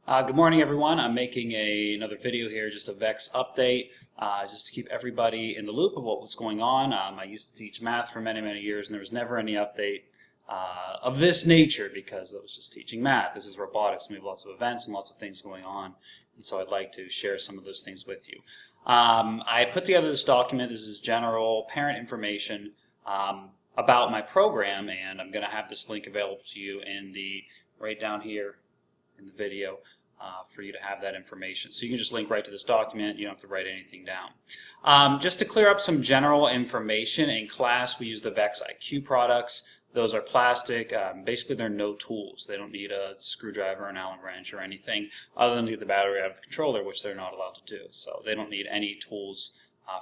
Good morning, everyone. I'm making another video here, just a VEX update, just to keep everybody in the loop of what was going on. I used to teach math for many, many years, and there was never any update of this nature because I was just teaching math. This is robotics, and we have lots of events and lots of things going on, and so I'd like to share some of those things with you. I put together this document. This is general parent information about my program, and I'm going to have this link available to you in right down here in the video for you to have that information. So you can just link right to this document. You don't have to write anything down. Just to clear up some general information, in class we use the VEX IQ products. Those are plastic. Basically they're no tools. They don't need a screwdriver, an Allen wrench, or anything other than to get the battery out of the controller, which they're not allowed to do. So they don't need any tools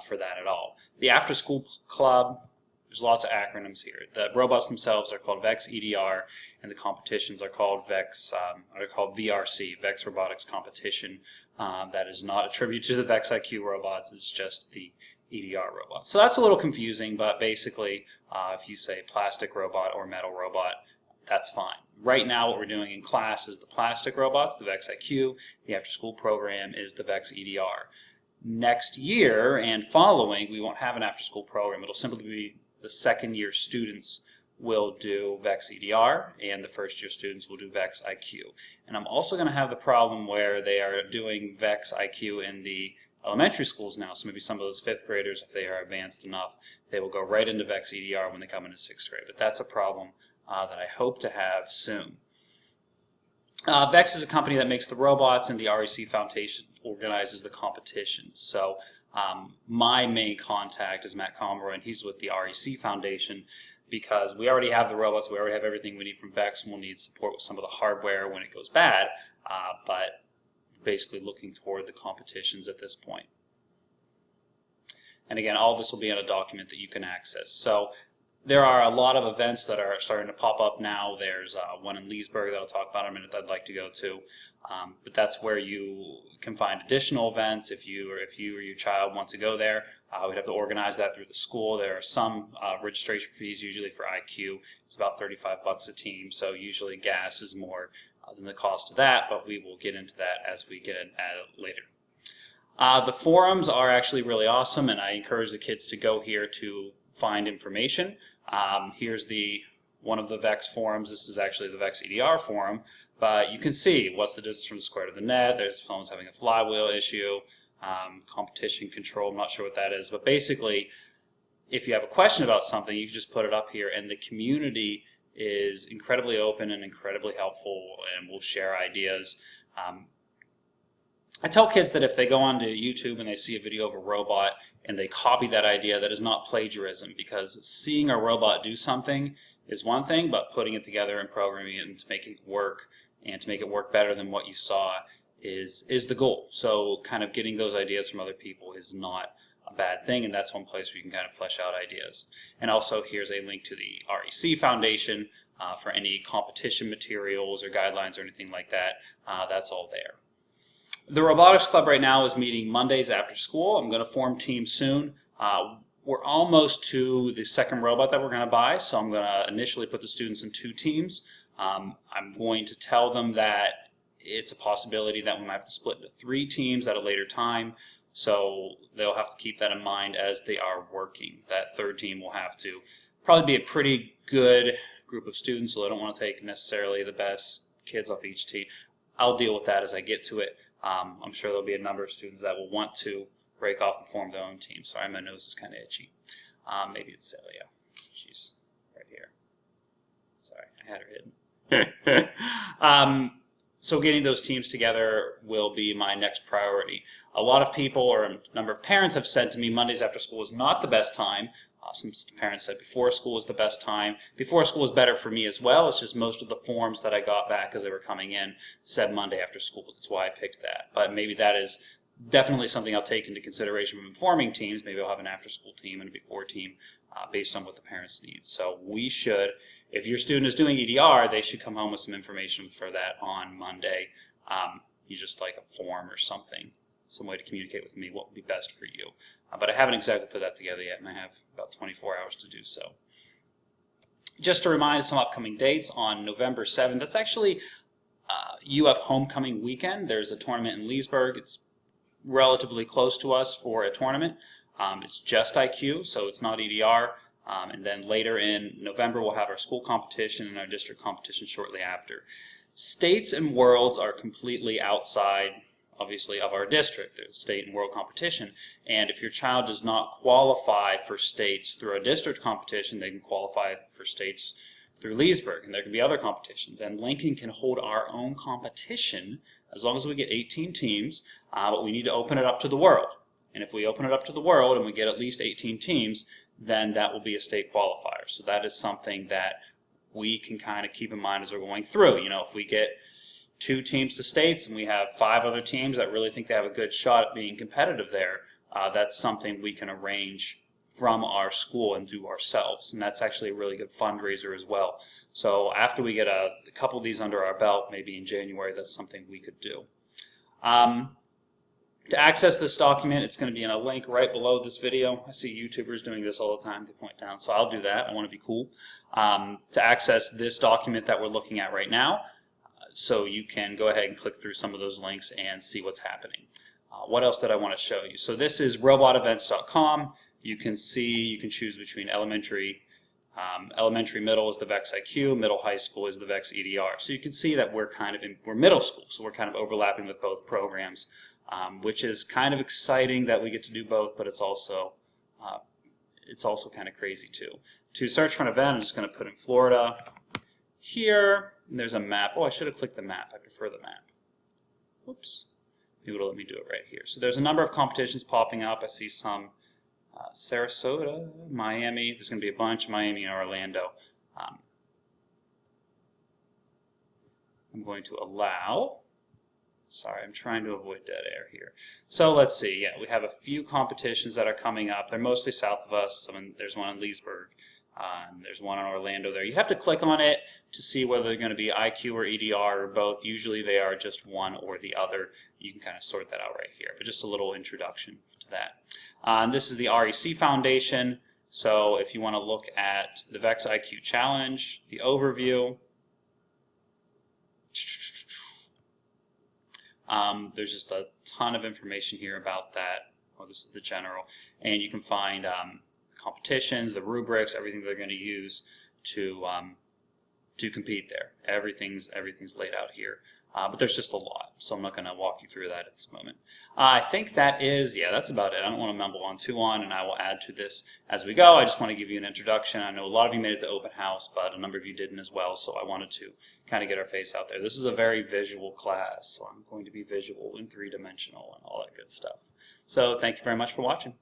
for that at all. The after school club, there's lots of acronyms here. The robots themselves are called VEX EDR, and the competitions are called VRC, VEX Robotics Competition. That is not a tribute to the VEX IQ robots. It's just the EDR robots. So that's a little confusing, but basically, if you say plastic robot or metal robot, that's fine. Right now, what we're doing in class is the plastic robots, the VEX IQ. The after-school program is the VEX EDR. Next year and following, we won't have an after-school program. It'll simply be the second-year students will do VEX EDR, and the first-year students will do VEX IQ. And I'm also going to have the problem where they are doing VEX IQ in the elementary schools now, so maybe some of those fifth graders, if they are advanced enough, they will go right into VEX EDR when they come into sixth grade. But that's a problem that I hope to have soon. VEX is a company that makes the robots, and the REC Foundation organizes the competitions. So my main contact is Matt Conroy, and he's with the REC Foundation because we already have the robots, we already have everything we need from VEX, and we'll need support with some of the hardware when it goes bad, but basically looking toward the competitions at this point. And again, all this will be on a document that you can access. So there are a lot of events that are starting to pop up now. There's one in Leesburg that I'll talk about in a minute that I'd like to go to. But that's where you can find additional events if you or your child want to go there. We'd have to organize that through the school. There are some registration fees usually for IQ. It's about $35 a team, so usually gas is more than the cost of that, but we will get into that as we get at it later. The forums are actually really awesome, and I encourage the kids to go here to find information. Here's one of the VEX forums. This is actually the VEX EDR forum, but you can see what's the distance from the square to the net. There's someone's having a flywheel issue, competition control. I'm not sure what that is, but basically, if you have a question about something, you can just put it up here, and the community is incredibly open and incredibly helpful, and will share ideas. I tell kids that if they go onto YouTube and they see a video of a robot and they copy that idea, that is not plagiarism, because seeing a robot do something is one thing, but putting it together and programming it and to make it work, and to make it work better than what you saw is the goal. So kind of getting those ideas from other people is not a bad thing, and that's one place where you can kind of flesh out ideas. And also here's a link to the REC Foundation for any competition materials or guidelines or anything like that. That's all there. The Robotics Club right now is meeting Mondays after school. I'm going to form teams soon. We're almost to the second robot that we're going to buy, so I'm going to initially put the students in 2 teams. I'm going to tell them that it's a possibility that we might have to split into 3 teams at a later time, so they'll have to keep that in mind as they are working. That third team will have to probably be a pretty good group of students, so I don't want to take necessarily the best kids off each team. I'll deal with that as I get to it. I'm sure there'll be a number of students that will want to break off and form their own team. Sorry, my nose is kind of itchy. Maybe it's Celia. She's right here. Sorry, I had her hidden. So getting those teams together will be my next priority. A lot of people, or a number of parents, have said to me Mondays after school is not the best time. Some parents said before school is the best time. Before school is better for me as well. It's just most of the forms that I got back as they were coming in said Monday after school. That's why I picked that. But maybe that is definitely something I'll take into consideration when forming teams. Maybe I'll have an after-school team and a before team based on what the parents need. So we should, if your student is doing EDR, they should come home with some information for that on Monday. You just like a form or something, some way to communicate with me what would be best for you. But I haven't exactly put that together yet, and I have about 24 hours to do so. Just to remind some upcoming dates, on November 7th, that's actually UF Homecoming Weekend. There's a tournament in Leesburg. It's relatively close to us for a tournament. It's just IQ, so it's not EDR. And then later in November, we'll have our school competition and our district competition shortly after. States and worlds are completely outside, obviously, of our district. There's state and world competition. And if your child does not qualify for states through a district competition, they can qualify for states through Leesburg. And there can be other competitions. And Lincoln can hold our own competition as long as we get 18 teams, but we need to open it up to the world. And if we open it up to the world and we get at least 18 teams, then that will be a state qualifier. So that is something that we can kind of keep in mind as we're going through. You know, if we get 2 teams to states and we have 5 other teams that really think they have a good shot at being competitive there, that's something we can arrange from our school and do ourselves. And that's actually a really good fundraiser as well. So after we get a couple of these under our belt, maybe in January, that's something we could do. To access this document, it's going to be in a link right below this video. I see YouTubers doing this all the time. They point down, so I'll do that. I want to be cool. To access this document that we're looking at right now, so you can go ahead and click through some of those links and see what's happening. What else did I want to show you? So this is robotevents.com. You can see, you can choose between elementary, middle is the VEX IQ, middle high school is the VEX EDR. So you can see that we're middle school, so we're kind of overlapping with both programs. Which is kind of exciting that we get to do both, but it's also kind of crazy too. To search for an event, I'm just going to put in Florida here, and there's a map. Oh, I should have clicked the map. I prefer the map. Oops. Maybe it'll let me do it right here. So there's a number of competitions popping up. I see some Sarasota, Miami. There's going to be a bunch, Miami and Orlando. I'm going to allow. Sorry, I'm trying to avoid dead air here. So let's see. Yeah, we have a few competitions that are coming up. They're mostly south of us. There's one in Leesburg. And there's one in Orlando there. You have to click on it to see whether they're going to be IQ or EDR or both. Usually they are just one or the other. You can kind of sort that out right here. But just a little introduction to that. And this is the REC Foundation. So if you want to look at the VEX IQ Challenge, the overview, there's just a ton of information here about that. Oh, this is the general. And you can find competitions, the rubrics, everything they're going to use to compete there. Everything's laid out here. But there's just a lot, so I'm not going to walk you through that at this moment. I think that's about it. I don't want to mumble on too long, and I will add to this as we go. I just want to give you an introduction. I know a lot of you made it to open house, but a number of you didn't as well, so I wanted to kind of get our face out there. This is a very visual class, so I'm going to be visual and 3-dimensional and all that good stuff. So thank you very much for watching.